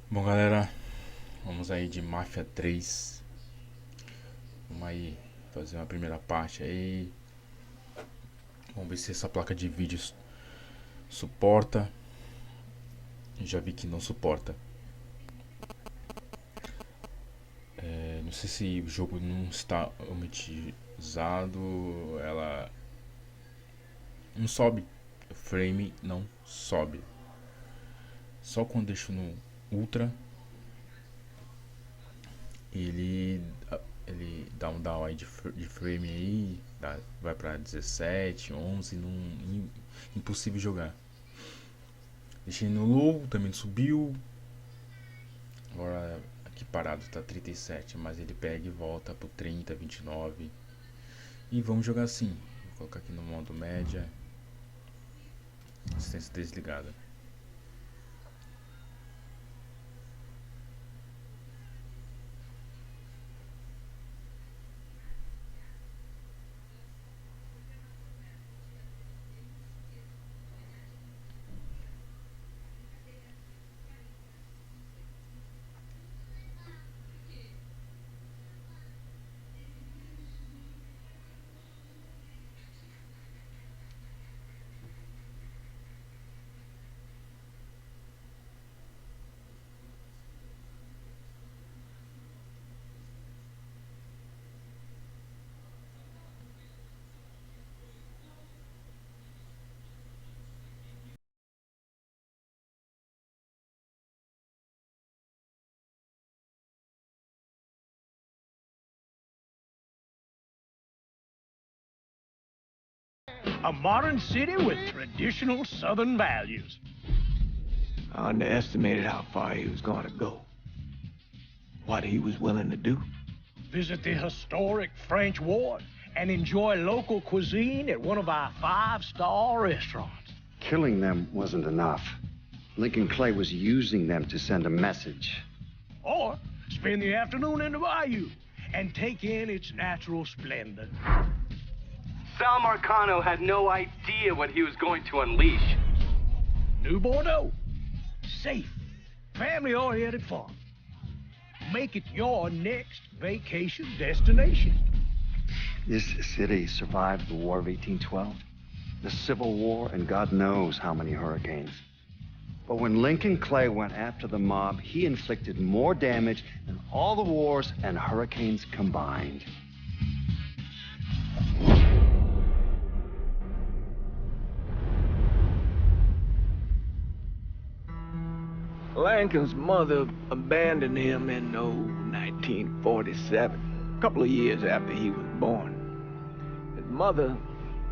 Bom, galera, vamos aí de MAFIA 3. Vamos aí fazer uma primeira parte aí. Vamos ver se essa placa de vídeo suporta. Já vi que não suporta. Não sei se o jogo não está otimizado. Ela não sobe. O frame não sobe. Só quando deixo no Ultra ele dá um down aí de frame aí, vai pra 17, 11, impossível jogar. Deixei no low, também subiu. Agora aqui parado tá 37, mas ele pega e volta pro 30, 29. E vamos jogar assim. Vou colocar aqui no modo média. Assistência desligada. A modern city with traditional Southern values. I underestimated how far he was going to go. What he was willing to do. Visit the historic French Ward and enjoy local cuisine at one of our 5-star restaurants. Killing them wasn't enough. Lincoln Clay was using them to send a message. Or spend the afternoon in the bayou and take in its natural splendor. Sal Marcano had no idea what he was going to unleash. New Bordeaux. Safe, family-oriented fun. Make it your next vacation destination. This city survived the War of 1812, the Civil War, and God knows how many hurricanes. But when Lincoln Clay went after the mob, he inflicted more damage than all the wars and hurricanes combined. Lincoln's mother abandoned him in 1947, a couple of years after he was born. His mother,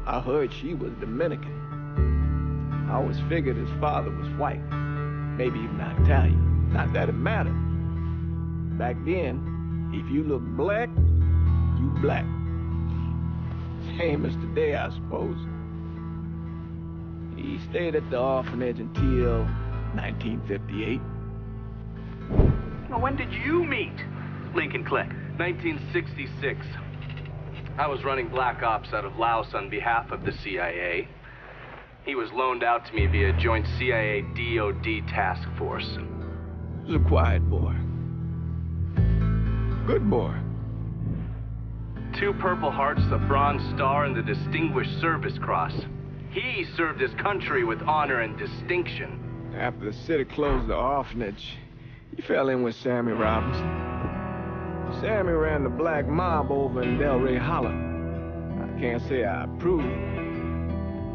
I heard she was Dominican. I always figured his father was white, maybe even Italian. Not that it mattered. Back then, if you look black, you black. Same as today, I suppose. He stayed at the orphanage until 1958. Now, when did you meet Lincoln Clay? 1966. I was running black ops out of Laos on behalf of the CIA. He was loaned out to me via joint CIA-DOD task force. He was a quiet boy. Good boy. 2 Purple Hearts, a Bronze Star, and the Distinguished Service Cross. He served his country with honor and distinction. After the city closed the orphanage, he fell in with Sammy Robinson. Sammy ran the black mob over in Delray Hollow. I can't say I approve,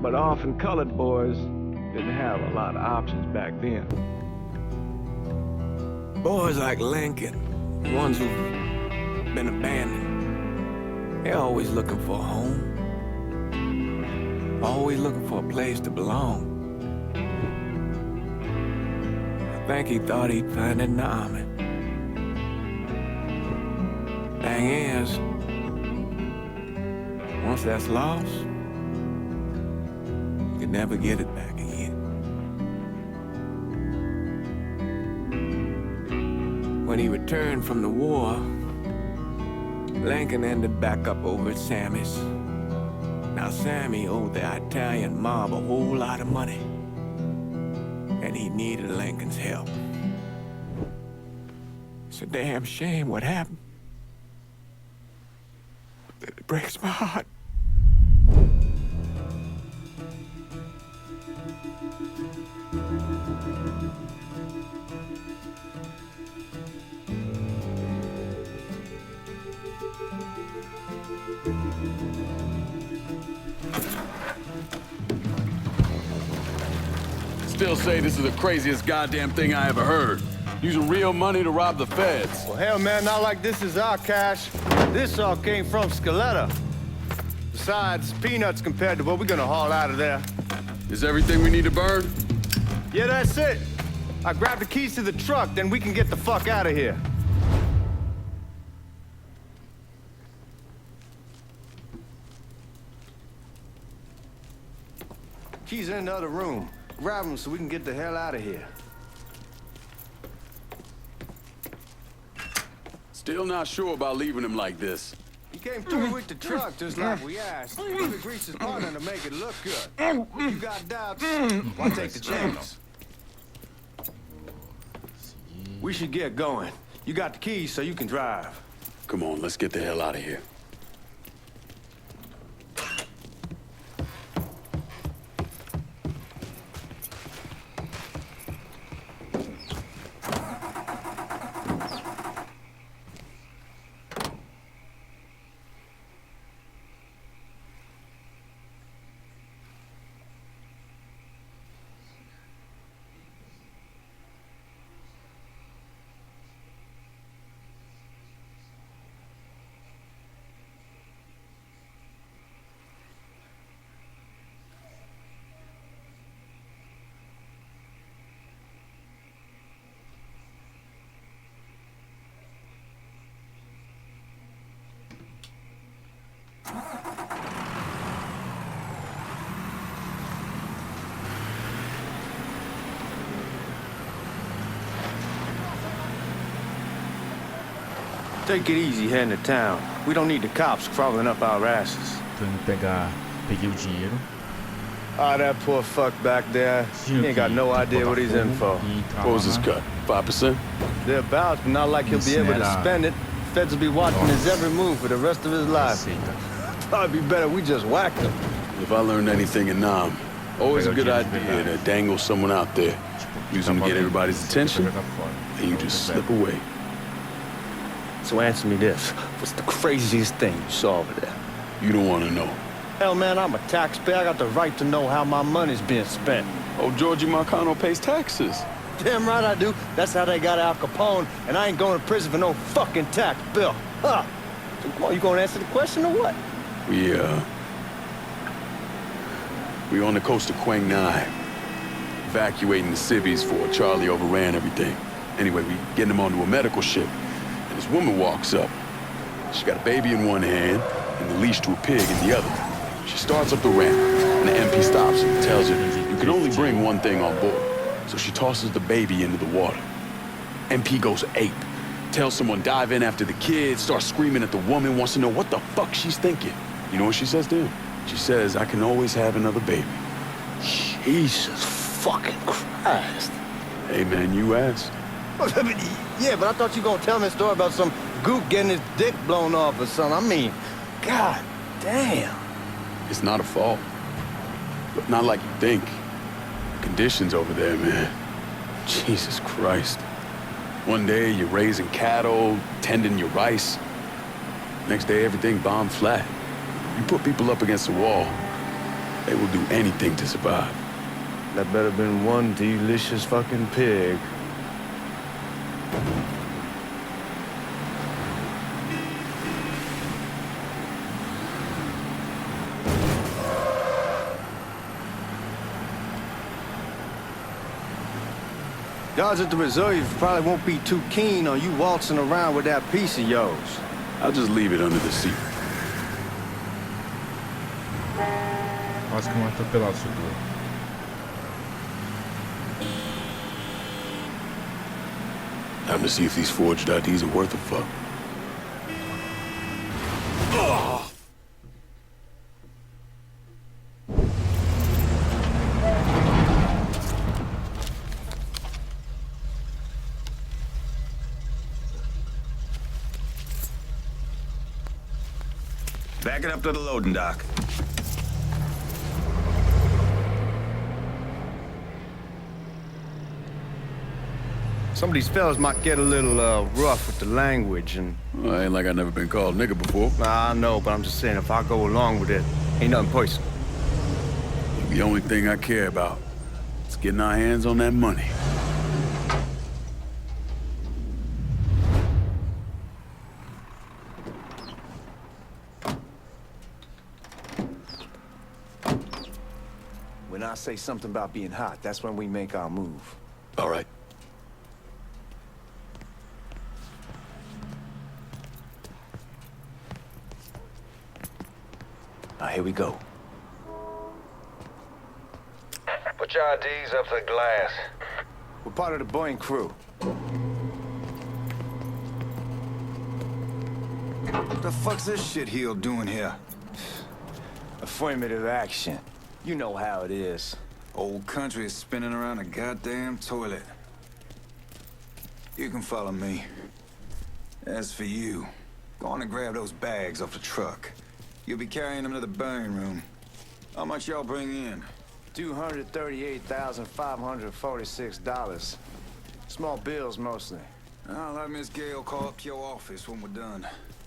but orphan colored boys didn't have a lot of options back then. Boys like Lincoln, ones who've been abandoned, they're always looking for a home. Always looking for a place to belong. I think he thought he'd find it in the army. Thing is, once that's lost, you can never get it back again. When he returned from the war, Lincoln ended back up over at Sammy's. Now Sammy owed the Italian mob a whole lot of money, and he needed Lincoln's help. It's a damn shame what happened. It breaks my heart. Still say this is the craziest goddamn thing I ever heard. Using real money to rob the feds. Well, hell, man, not like this is our cash. This all came from Scaletta. Besides, peanuts compared to what we're gonna haul out of there. Is everything we need to burn? Yeah, that's it. I grabbed the keys to the truck, then we can get the fuck out of here. Keys are in the other room. Grab them so we can get the hell out of here. Still not sure about leaving him like this. He came through with the truck just like we asked. He greased his partner to make it look good. If you got doubts, why take the chance? We should get going. You got the keys so you can drive. Come on, let's get the hell out of here. Take it easy heading to town. We don't need the cops crawling up our asses. Tô indo peguei o dinheiro. Ah, that poor fuck back there. He ain't got no idea what he's in for. What was his cut? 5%? Thereabouts, but not like he'll be able to spend it. Feds will be watching his every move for the rest of his life. Probably be better we just whacked him. If I learned anything in Nam, always a good idea to dangle someone out there. Use them to get everybody's attention, and you just slip away. So answer me this. What's the craziest thing you saw over there? You don't want to know. Hell, man, I'm a taxpayer. I got the right to know how my money's being spent. Oh, Georgie Marcano pays taxes. Damn right I do. That's how they got Al Capone, and I ain't going to prison for no fucking tax bill. Huh? So come on, you gonna answer the question or what? We on the coast of Quang Nai, evacuating the civvies for Charlie overran everything. Anyway, we getting them onto a medical ship, and this woman walks up. She got a baby in one hand and the leash to a pig in the other. She starts up the ramp, and the MP stops her and tells her you can only bring one thing on board. So she tosses the baby into the water. MP goes ape, tells someone dive in after the kid, starts screaming at the woman, wants to know what the fuck she's thinking. You know what she says to him? She says, I can always have another baby. Jesus fucking Christ. Hey man, you asked. Yeah, but I thought you were gonna tell me a story about some gook getting his dick blown off or something. I mean, god damn. It's not a fault. But not like you think. Conditions over there, man. Jesus Christ. One day you're raising cattle, tending your rice. Next day everything bombed flat. You put people up against the wall, they will do anything to survive. That better been one delicious fucking pig. Guards at the reserve probably won't be too keen on you waltzing around with that piece of yours. I'll just leave it under the seat. Quase que um atropelado chegou. Time to see if these forged IDs are worth a fuck. Back it up to the loading dock. Some of these fellas might get a little rough with the language, and Well, ain't like I never been called nigga before. I know, but I'm just saying, if I go along with it, ain't nothing personal. The only thing I care about is getting our hands on that money. When I say something about being hot, that's when we make our move. All right. Here we go. Put your IDs up to the glass. We're part of the Boeing crew. What the fuck's this shitheel doing here? Affirmative action. You know how it is. Old country is spinning around a goddamn toilet. You can follow me. As for you, go on and grab those bags off the truck. You'll be carrying them to the burn room. How much y'all bring in? $238,546. Small bills, mostly. I'll have Miss Gale call up to your office when we're done.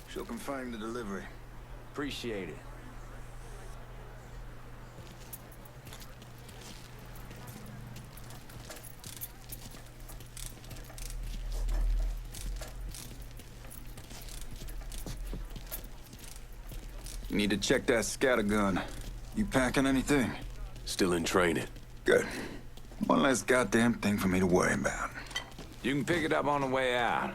She'll confirm the delivery. Appreciate it. You need to check that scatter gun. You packing anything? Still in training. Good. One less goddamn thing for me to worry about. You can pick it up on the way out.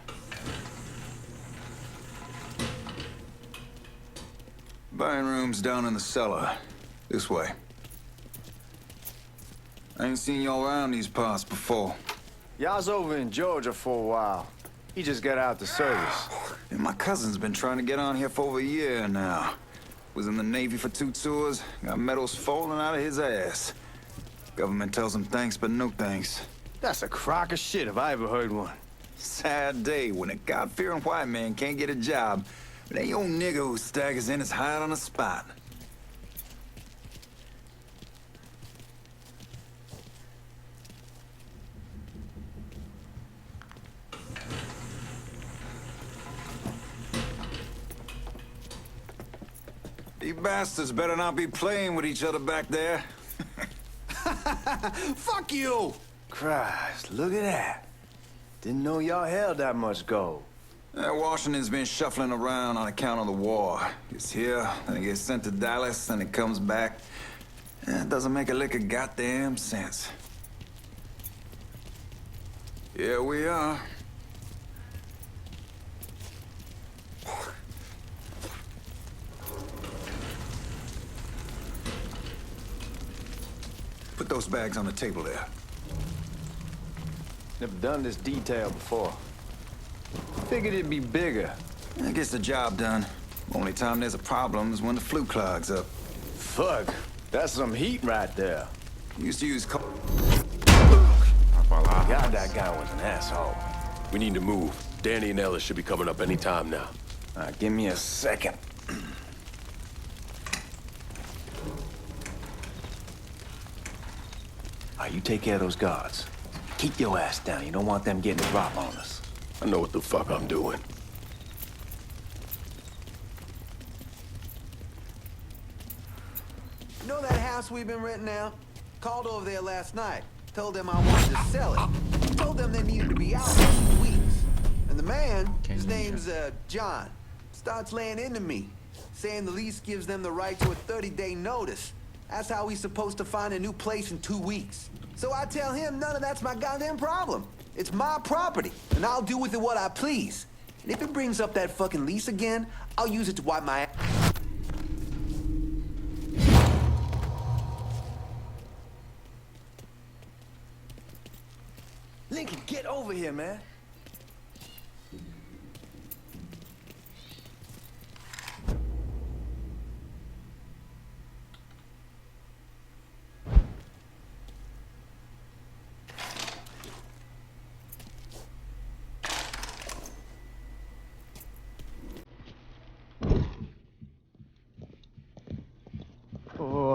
Burn room's down in the cellar. This way. I ain't seen y'all around these parts before. Y'all's over in Georgia for a while. He just got out the service. And my cousin's been trying to get on here for over a year now. Was in the Navy for 2 tours, got medals falling out of his ass. Government tells him thanks, but no thanks. That's a crock of shit if I ever heard one. Sad day when a God-fearing white man can't get a job, but any old nigga who staggers in is hired on the spot. You bastards better not be playing with each other back there. Fuck you! Christ, look at that. Didn't know y'all held that much gold. Washington's been shuffling around on account of the war. It's here, then it gets sent to Dallas, and it comes back. It doesn't make a lick of goddamn sense. Here we are. Put those bags on the table there. Never done this detail before. Figured it'd be bigger. That gets the job done. Only time there's a problem is when the flue clogs up. Fuck, that's some heat right there. Used to use God, that guy was an asshole. We need to move. Danny and Ellis should be coming up any time now. Give me a second. You take care of those guards. Keep your ass down. You don't want them getting a drop on us. I know what the fuck I'm doing. You know that house we've been renting out? Called over there last night. Told them I wanted to sell it. Told them they needed to be out for 2 weeks. And the man, his name's John, starts laying into me, saying the lease gives them the right to a 30-day notice. That's how he's supposed to find a new place in 2 weeks. So I tell him none of that's my goddamn problem. It's my property, and I'll do with it what I please. And if it brings up that fucking lease again, I'll use it to wipe my ass. Lincoln, get over here, man.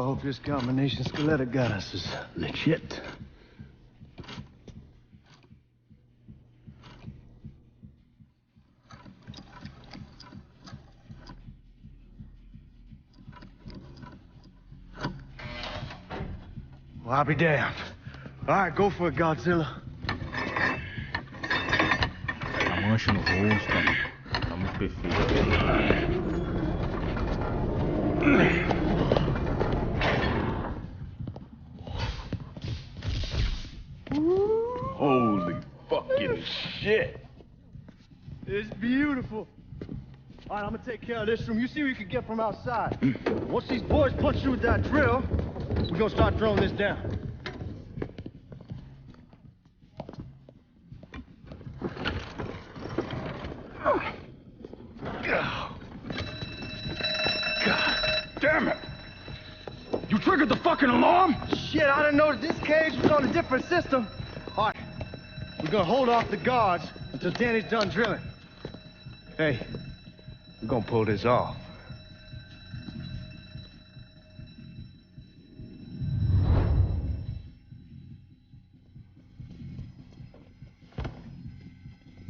I hope this combination Skeletor got us is legit. Well, I'll be damned. All right, go for it, Godzilla. A mancha no rosto, tá muito perfeito. Holy fucking shit. It's beautiful. All right, I'm gonna take care of this room. You see what you can get from outside. Once these boys punch through with that drill, we're gonna start throwing this down. God damn it! You triggered the fucking alarm? Shit, I didn't know that this cage was on a different system. All right, we're gonna hold off the guards until Danny's done drilling. Hey, we're gonna pull this off.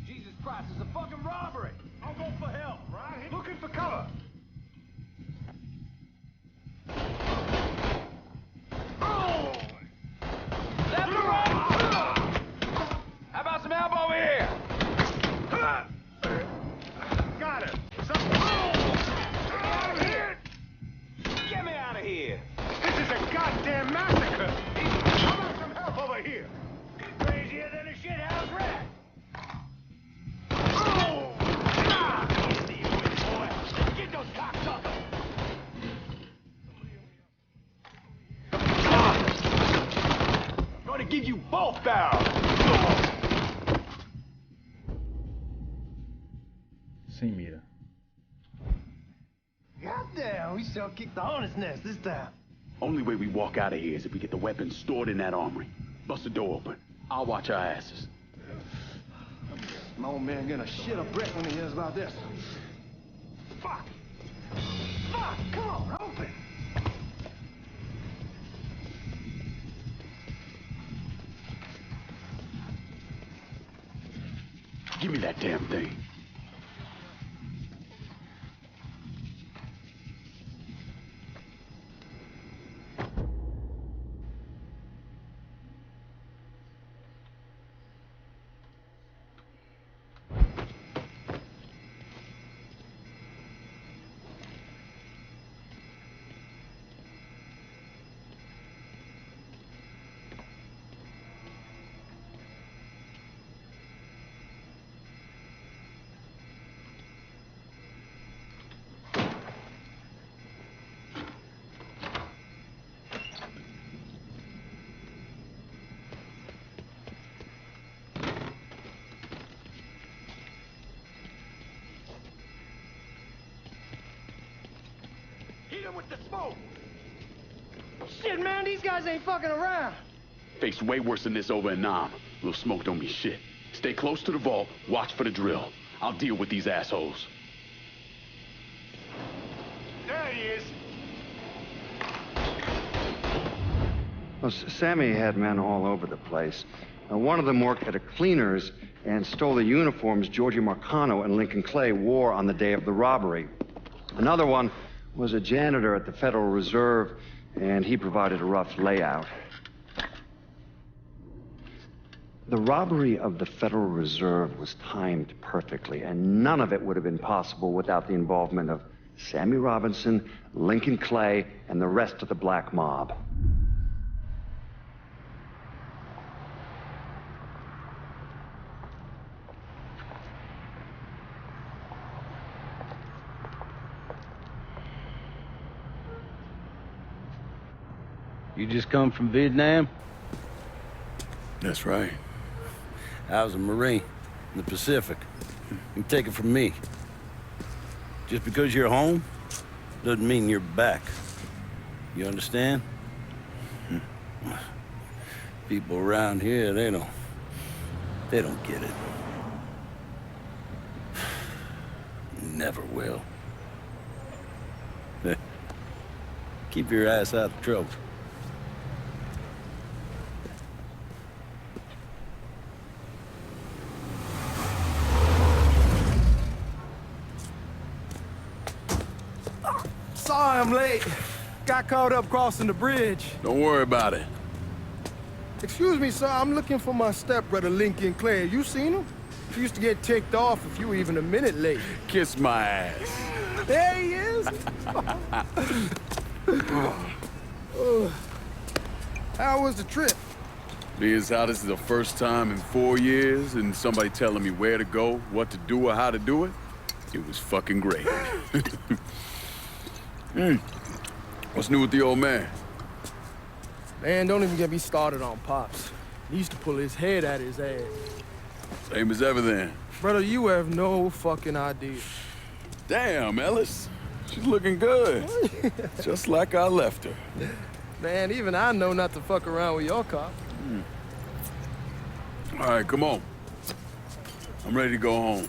Jesus Christ, it's a fucking robbery! I'll go for help, right? Looking for cover! Oh! Left or right? How about some elbow here? Got him! I'm hit! Get me out of here! This is a goddamn massacre! How about some help over here? Crazier than a shithouse rat! Oh! Ah! Easy, you boy! Get those cocksuckers! I'm gonna give you both barrels! Sem mira. Goddamn, we shall kick the hornet's nest this time. Only way we walk out of here is if we get the weapons stored in that armory. Bust the door open. I'll watch our asses. My old man gonna shit a brick when he hears about this. Fuck! Fuck! Come on, open! Give me that damn thing. Hit him with the smoke! Shit, man, these guys ain't fucking around. Faced way worse than this over in Nam. Little smoke don't mean shit. Stay close to the vault, watch for the drill. I'll deal with these assholes. There he is! Well, Sammy had men all over the place. One of them worked at a cleaner's and stole the uniforms Georgie Marcano and Lincoln Clay wore on the day of the robbery. Another one was a janitor at the Federal Reserve, and he provided a rough layout. The robbery of the Federal Reserve was timed perfectly, and none of it would have been possible without the involvement of Sammy Robinson, Lincoln Clay, and the rest of the black mob. You just come from Vietnam? That's right. I was a Marine in the Pacific. You can take it from me. Just because you're home doesn't mean you're back. You understand? People around here, they don't get it. Never will. Keep your ass out of trouble. Sorry I'm late. Got caught up crossing the bridge. Don't worry about it. Excuse me, sir. I'm looking for my stepbrother, Lincoln Clay. You seen him? He used to get ticked off if you were even a minute late. Kiss my ass. There he is. How was the trip? Being how this is the first time in 4 years and somebody telling me where to go, what to do, or how to do it, it was fucking great. What's new with the old man? Man, don't even get me started on Pops. He used to pull his head out his ass. Same as ever then. Brother, you have no fucking idea. Damn, Ellis. She's looking good. Just like I left her. Man, even I know not to fuck around with your car. All right, come on. I'm ready to go home.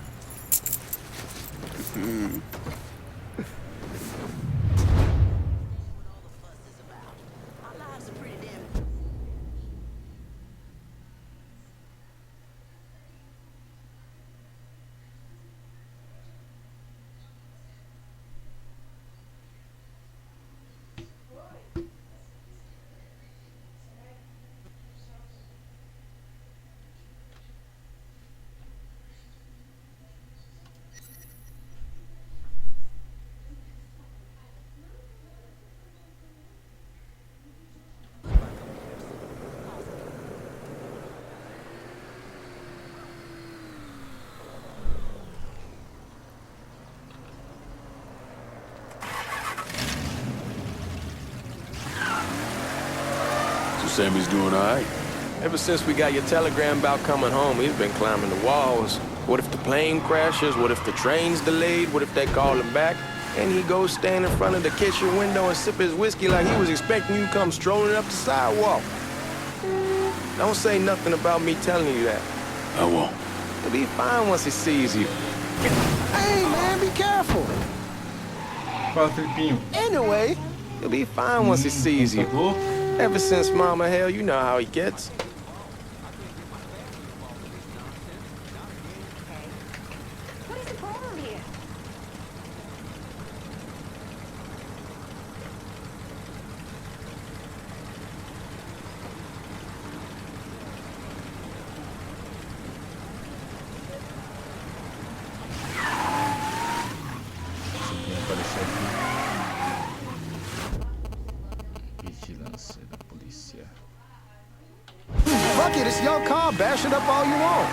Sammy's doing all right. Ever since we got your telegram about coming home, he's been climbing the walls. What if the plane crashes? What if the train's delayed? What if they call him back? And he goes stand in front of the kitchen window and sip his whiskey like he was expecting you to come strolling up the sidewalk. Don't say nothing about me telling you that. I won't. He'll be fine once he sees you. Hey, man, be careful. Fala, Felipinho. Anyway, he'll be fine once he sees you. Ever since Mama Hell, you know how he gets. What is the problem here? Vigilância da polícia. Fuck it, it's your car. Bash it up all you want.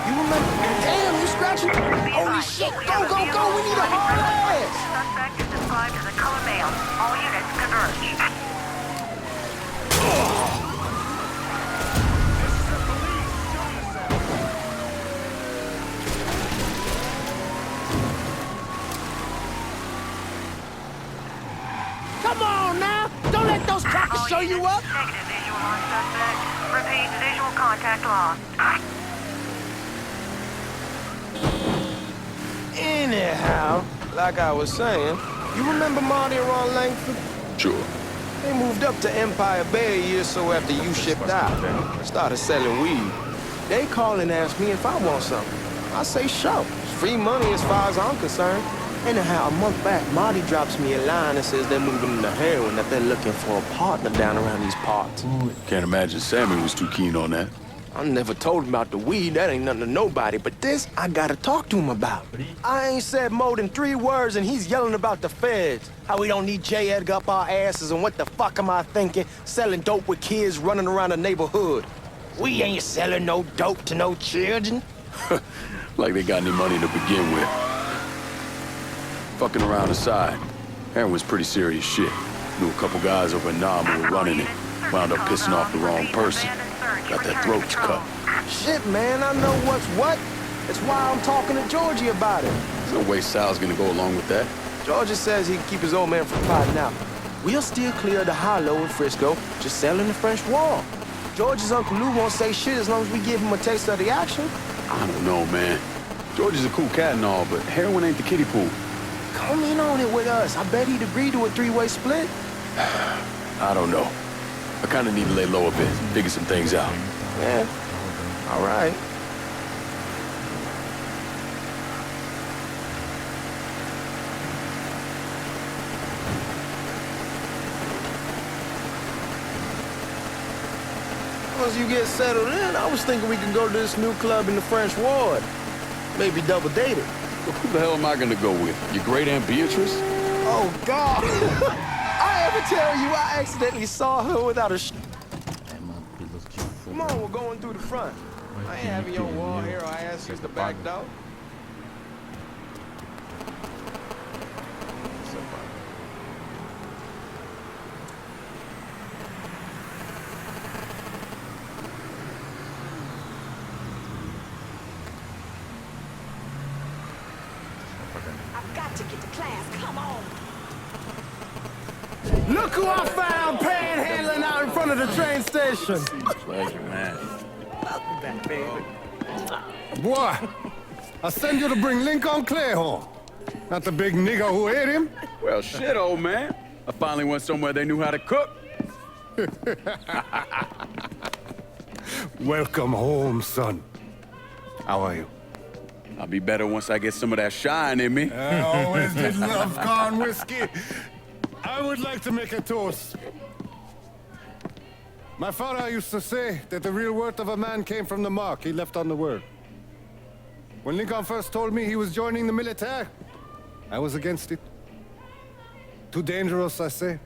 You remember? Damn, you scratching? Holy shit! Go, go, go! We need a hard ass! Suspect is described as a color male. All units converge. Come on now! Don't let those crackers show you up! Negative visual on suspect. Repeat, visual contact lost. Anyhow, like I was saying, you remember Marty and Ron Langford? Sure. They moved up to Empire Bay a year or so after you shipped out. Started selling weed. They call and ask me if I want something. I say sure. It's free money as far as I'm concerned. Anyhow, a month back, Marty drops me a line and says they're moving into heroin, that they're looking for a partner down around these parts. Can't imagine Sammy was too keen on that. I never told him about the weed, that ain't nothing to nobody, but this I gotta talk to him about. I ain't said more than 3 words and he's yelling about the feds. How we don't need J. Edgar up our asses and what the fuck am I thinking? Selling dope with kids running around the neighborhood. We ain't selling no dope to no children. Like they got any money to begin with. Fucking around aside, heroin's pretty serious shit. Knew a couple guys over in Nam who were running it. Wound up pissing off the wrong person. Got their throats cut. Shit, man, I know what's what. That's why I'm talking to Georgie about it. There's no way Sal's gonna go along with that. Georgie says he can keep his old man from plotting out. We'll still clear the hollow in Frisco, just selling the French Wall. George's Uncle Lou won't say shit as long as we give him a taste of the action. I don't know, man. George is a cool cat and all, but heroin ain't the kiddie pool. Come in on it with us. I bet he'd agree to a three-way split. I don't know. I kind of need to lay low a bit, figure some things out. Yeah, all right. Once you get settled in, I was thinking we could go to this new club in the French Ward. Maybe double date it. Who the hell am I gonna go with? Your great Aunt Beatrice? Oh, God. I ever tell you I accidentally saw her without a Come on, we're going through the front. I ain't having your wall here or ass use the back door. I've got to get to class. Come on. Look who I found panhandling out in front of the train station. Pleasure, man. Welcome back, baby. Boy, I send you to bring Lincoln Clay home. Not the big nigger who ate him. Well, shit, old man. I finally went somewhere they knew how to cook. Welcome home, son. How are you? I'll be better once I get some of that shine in me. I always did love corn whiskey. I would like to make a toast. My father used to say that the real worth of a man came from the mark he left on the world. When Lincoln first told me he was joining the military, I was against it. Too dangerous, I say.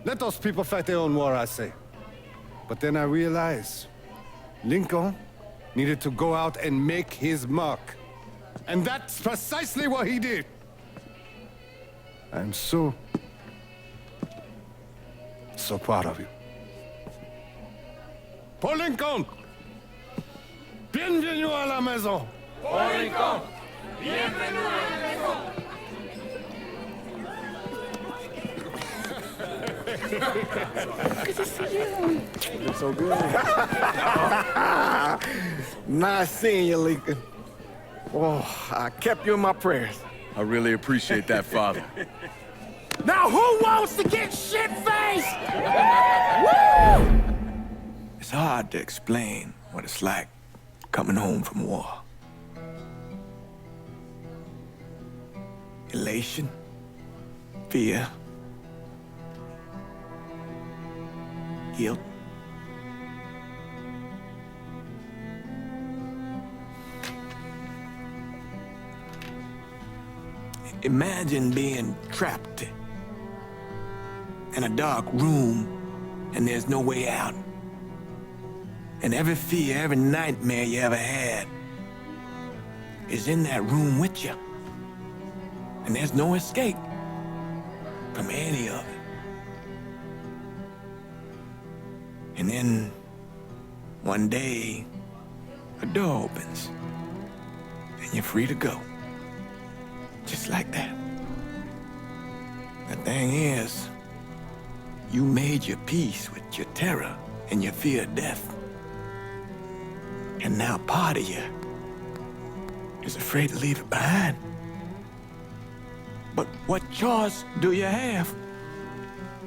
Let those people fight their own war, I say. But then I realized Lincoln needed to go out and make his mark. And that's precisely what he did. I'm so proud of you. Paul Lincoln! Bienvenue à la maison! Paul Lincoln! Bienvenue à la maison! Good to see you. You look so good. Nice seeing you, Lincoln. Oh, I kept you in my prayers. I really appreciate that, Father. Now who wants to get shit-faced? Woo! It's hard to explain what it's like coming home from war. Elation, fear, guilt. Imagine being trapped in a dark room and there's no way out. And every fear, every nightmare you ever had is in that room with you. And there's no escape from any of it. And then one day, a door opens and you're free to go. Just like that. The thing is, you made your peace with your terror and your fear of death. And now part of you is afraid to leave it behind. But what choice do you have?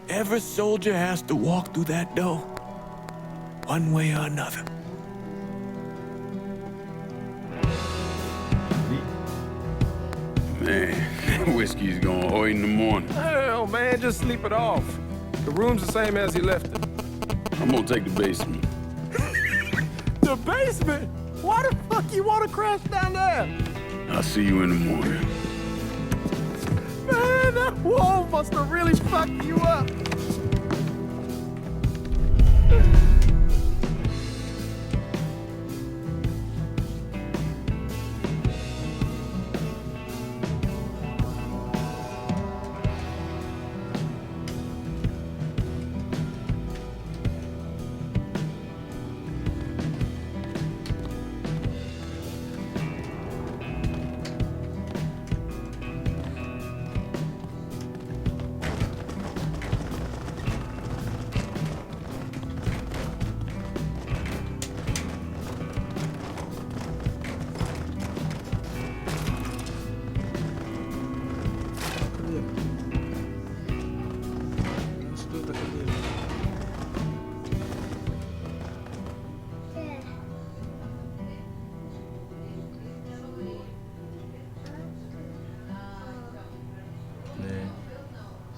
Every soldier has to walk through that door, one way or another. Man, whiskey's going hoy in the morning. Hell, man, just sleep it off. The room's the same as you left it. I'm gonna take the basement. The basement? Why the fuck you want to crash down there? I'll see you in the morning. Man, that wall must have really fucked you up.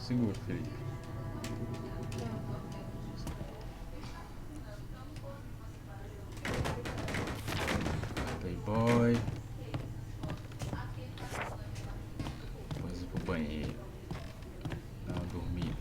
seguro, Felipe. Playboy. Depois ir pro banheiro. Dar uma dormida.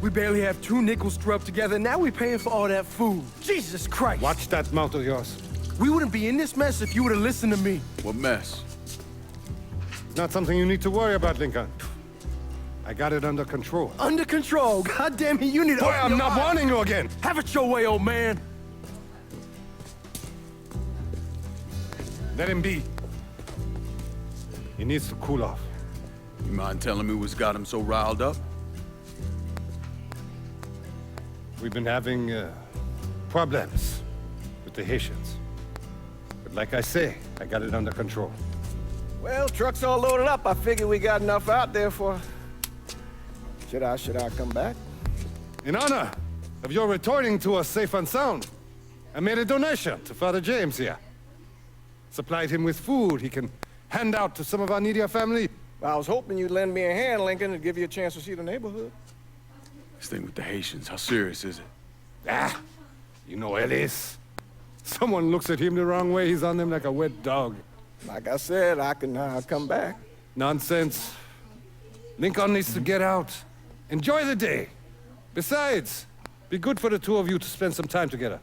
We barely have 2 nickels to rub together, and now we're paying for all that food. Jesus Christ! Watch that mouth of yours. We wouldn't be in this mess if you would have listened to me. What mess? It's not something you need to worry about, Lincoln. I got it under control. Under control? God damn it, you need to... Boy, I'm not warning you again! Have it your way, old man! Let him be. He needs to cool off. You mind telling me what's got him so riled up? We've been having problems with the Haitians. But like I say, I got it under control. Well, truck's all loaded up. I figure we got enough out there for... Should I come back? In honor of your returning to us safe and sound, I made a donation to Father James here. Supplied him with food he can hand out to some of our needier family. I was hoping you'd lend me a hand, Lincoln, and give you a chance to see the neighborhood. This thing with the Haitians, how serious is it? Ah, you know Ellis. Someone looks at him the wrong way, he's on them like a wet dog. Like I said, I can come back. Nonsense. Lincoln needs to get out. Enjoy the day. Besides, be good for the two of you to spend some time together.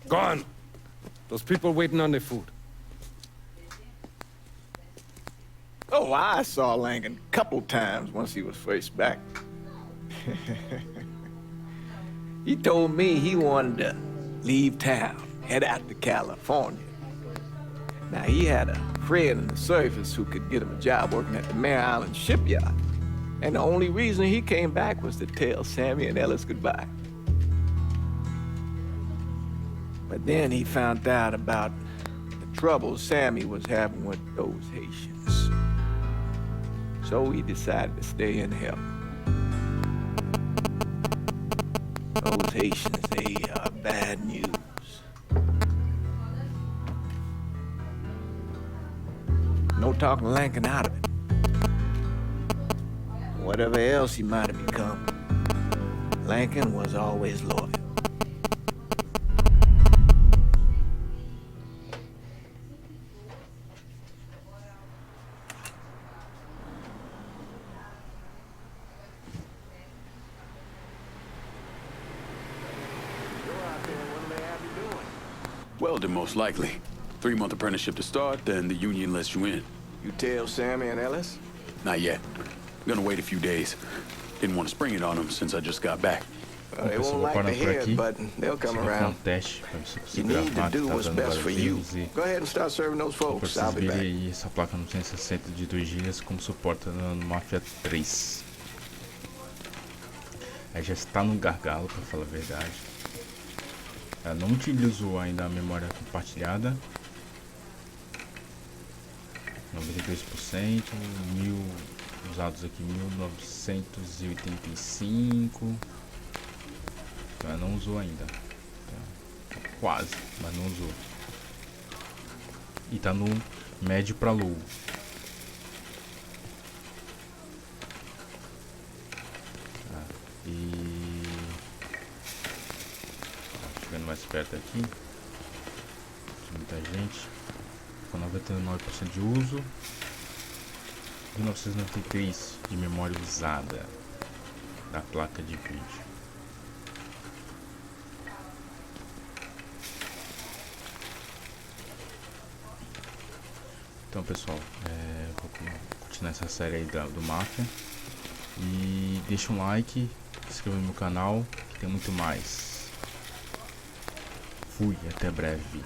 Go on. Those people waiting on their food. Oh, I saw Lincoln a couple times once he was first back. He told me he wanted to leave town, head out to California. Now, he had a friend in the service who could get him a job working at the Mare Island shipyard. And the only reason he came back was to tell Sammy and Ellis goodbye. But then he found out about the trouble Sammy was having with those Haitians. So he decided to stay and help. Those Haitians, they are bad news. No talking Lincoln out of it. Whatever else he might have become, Lincoln was always loyal. Welding, most likely. 3-month apprenticeship to start, then the union lets you in. You tell Sammy and Ellis? Not yet. I'm gonna wait a few days. Didn't want to spring it on them since I just got back. They won't like to hear it, but they'll come around. You need to do what's best for you. Go ahead and start serving those folks. I'll be back. Aí essa placa no 160 de 2 GB como suporta no MAFIA 3. Aí já está no gargalo, para falar a verdade. Ela não utilizou ainda a memória compartilhada. 93%, 1000 usados aqui, 1985. Então ela não usou ainda. Quase, mas não usou. E tá no médio para low. E chegando mais perto aqui, muita gente. com 99% de uso, 1993 de memória usada da placa de vídeo. Então, pessoal, vou continuar essa série aí do Mafia. E deixa um like, se inscreva no meu canal, que tem muito mais. Fui, até breve.